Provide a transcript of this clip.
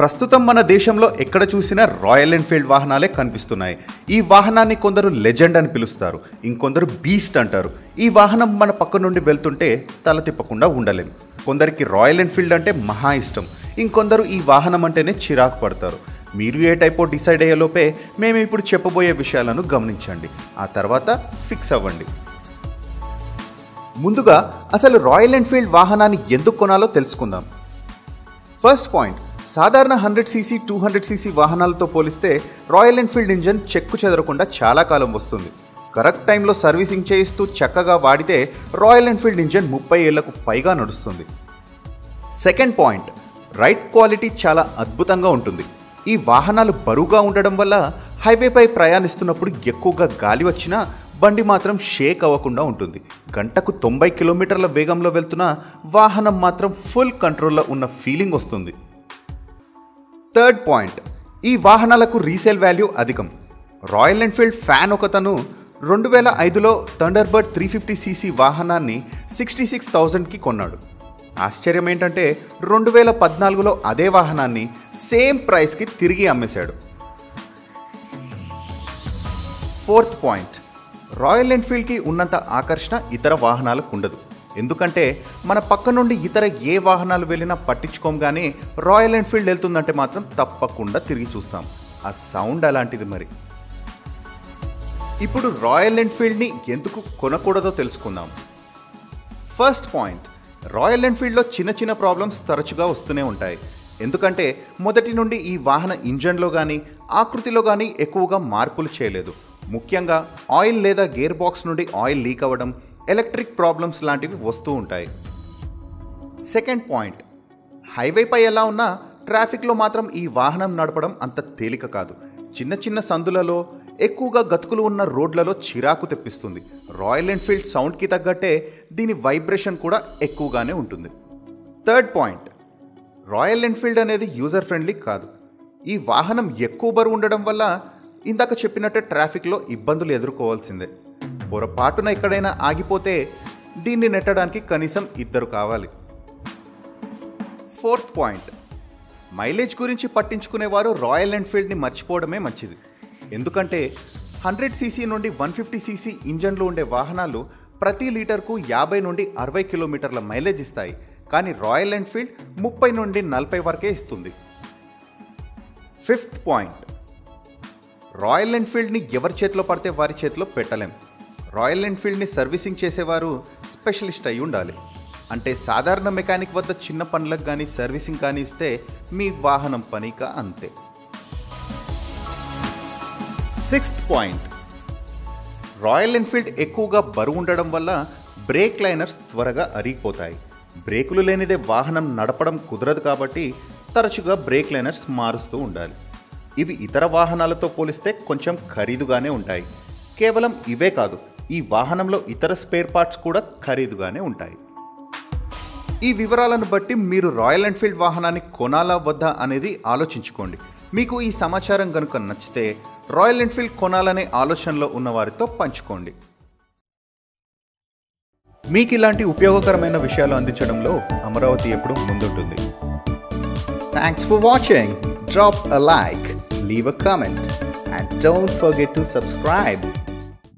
ప్రస్తుతం మన దేశంలో ఎక్కడ చూసినా రాయల్ ఎన్ఫీల్డ్ వాహనాలే కనిపిస్తున్నాయి. ఈ వాహనాన్ని కొందరు లెజెండ్ అని పిలుస్తారు, ఇంకొందరు బీస్ట్ అంటారు. ఈ వాహనం మన పక్క నుండి వెళ్తుంటే తల తిప్పకుండా ఉండలేం. కొందరికి రాయల్ ఎన్ఫీల్డ్ అంటే మహా ఇష్టం, ఇంకొందరు ఈ వాహనం అంటేనే చిరాకు పడతారు. మీరు ఏ టైపో డిసైడ్ అయ్యేలోపే మేము ఇప్పుడు చెప్పబోయే విషయాలను గమనించండి, ఆ తర్వాత ఫిక్స్ అవ్వండి. ముందుగా అసలు రాయల్ ఎన్ఫీల్డ్ వాహనాన్ని ఎందుకు కొనాలో తెలుసుకుందాం. ఫస్ట్ పాయింట్, సాధారణ 100cc 200cc వాహనాలతో పోలిస్తే రాయల్ ఎన్ఫీల్డ్ ఇంజన్ చెక్కు చెదరకుండా చాలా కాలం వస్తుంది. కరెక్ట్ టైంలో సర్వీసింగ్ చేయిస్తూ చక్కగా వాడితే రాయల్ ఎన్ఫీల్డ్ ఇంజన్ 30 ఏళ్లకు పైగా నడుస్తుంది. సెకండ్ పాయింట్, రైడ్ క్వాలిటీ చాలా అద్భుతంగా ఉంటుంది. ఈ వాహనాలు బరువుగా ఉండడం వల్ల హైవేపై ప్రయాణిస్తున్నప్పుడు ఎక్కువగా గాలి వచ్చినా బండి మాత్రం షేక్ అవ్వకుండా ఉంటుంది. గంటకు 90 కిలోమీటర్ల వేగంలో వెళ్తున్న వాహనం మాత్రం ఫుల్ కంట్రోల్లో ఉన్న ఫీలింగ్ వస్తుంది. థర్డ్ పాయింట్, ఈ వాహనాలకు రీసేల్ వాల్యూ అధికం. రాయల్ ఎన్ఫీల్డ్ ఫ్యాన్ ఒకతను 2005లో థండర్బర్డ్ 350cc వాహనాన్ని 66,000కి కొన్నాడు. ఆశ్చర్యం ఏంటంటే 2014లో అదే వాహనాన్ని సేమ్ ప్రైస్కి తిరిగి అమ్మేశాడు. ఫోర్త్ పాయింట్, రాయల్ ఎన్ఫీల్డ్కి ఉన్నంత ఆకర్షణ ఇతర వాహనాలకు ఉండదు. ఎందుకంటే మన పక్క నుండి ఇతర ఏ వాహనాలు వెళ్ళినా పట్టించుకోం, కానీ రాయల్ ఎన్ఫీల్డ్ వెళ్తుందంటే మాత్రం తప్పకుండా తిరిగి చూస్తాం. ఆ సౌండ్ అలాంటిది. మరి ఇప్పుడు రాయల్ ఎన్ఫీల్డ్ని ఎందుకు కొనకూడదో తెలుసుకుందాం. ఫస్ట్ పాయింట్, రాయల్ ఎన్ఫీల్డ్లో చిన్న చిన్న ప్రాబ్లమ్స్ తరచుగా వస్తూనే ఉంటాయి. ఎందుకంటే మొదటి నుండి ఈ వాహన ఇంజన్లో కానీ ఆకృతిలో కానీ ఎక్కువగా మార్పులు చేయలేదు. ముఖ్యంగా ఆయిల్ లేదా గేర్ బాక్స్ నుండి ఆయిల్ లీక్ అవ్వడం, ఎలక్ట్రిక్ ప్రాబ్లమ్స్ లాంటివి వస్తూ ఉంటాయి. సెకండ్ పాయింట్, హైవేపై ఎలా ఉన్నా ట్రాఫిక్లో మాత్రం ఈ వాహనం నడపడం అంత తేలిక కాదు. చిన్న చిన్న సందులలో, ఎక్కువగా గతుకులు ఉన్న రోడ్లలో చిరాకు తెప్పిస్తుంది. రాయల్ ఎన్ఫీల్డ్ సౌండ్కి తగ్గట్టే దీని వైబ్రేషన్ కూడా ఎక్కువగానే ఉంటుంది. థర్డ్ పాయింట్, రాయల్ ఎన్ఫీల్డ్ అనేది యూజర్ ఫ్రెండ్లీ కాదు. ఈ వాహనం ఎక్కువ బరువు ఉండడం వల్ల ఇందాక చెప్పినట్టే ట్రాఫిక్లో ఇబ్బందులు ఎదుర్కోవాల్సిందే. పొరపాటున ఎక్కడైనా ఆగిపోతే దీన్ని నెట్టడానికి కనీసం 2 కావాలి. ఫోర్త్ పాయింట్, మైలేజ్ గురించి పట్టించుకునేవారు రాయల్ ఎన్ఫీల్డ్ని మర్చిపోవడమే మంచిది. ఎందుకంటే 100cc నుండి 150cc ఇంజన్లు ఉండే వాహనాలు ప్రతి లీటర్కు 50 నుండి 60 కిలోమీటర్ల మైలేజ్ ఇస్తాయి, కానీ రాయల్ ఎన్ఫీల్డ్ 30 నుండి 40 వరకే ఇస్తుంది. ఫిఫ్త్ పాయింట్, రాయల్ ఎన్ఫీల్డ్ని ఎవరి చేతిలో పడితే వారి చేతిలో పెట్టలేం. రాయల్ ఎన్ఫీల్డ్ని సర్వీసింగ్ చేసేవారు స్పెషలిస్ట్ అయి ఉండాలి. అంటే సాధారణ మెకానిక్ వద్ద చిన్న పనులకు కానీ సర్వీసింగ్ కానీ ఇస్తే మీ వాహనం పనిక అంతే. సిక్స్త్ పాయింట్, రాయల్ ఎన్ఫీల్డ్ ఎక్కువగా బరువు ఉండడం వల్ల బ్రేక్ లైనర్స్ త్వరగా అరిగిపోతాయి. బ్రేకులు లేనిదే వాహనం నడపడం కుదరదు, కాబట్టి తరచుగా బ్రేక్ లైనర్స్ మారుస్తూ ఉండాలి. ఇవి ఇతర వాహనాలతో పోలిస్తే కొంచెం ఖరీదుగానే ఉంటాయి. కేవలం ఇవే కాదు, ఈ వాహనంలో ఇతర స్పేర్ పార్ట్స్ కూడా ఖరీదుగానే ఉంటాయి. ఈ వివరాలను బట్టి మీరు రాయల్ ఎన్ఫీల్డ్ వాహనాన్ని కొనాలా వద్దా అనేది ఆలోచించుకోండి. మీకు ఈ సమాచారం కనుక నచ్చితే రాయల్ ఎన్ఫీల్డ్ కొనాలనే ఆలోచనలో ఉన్నవారితో పంచుకోండి. మీకు ఇలాంటి ఉపయోగకరమైన విషయాలు అందించడంలో అమరావతి ఎప్పుడు ముందుంటుంది. Thanks for watching. Drop a like, leave a comment, and don't forget to subscribe.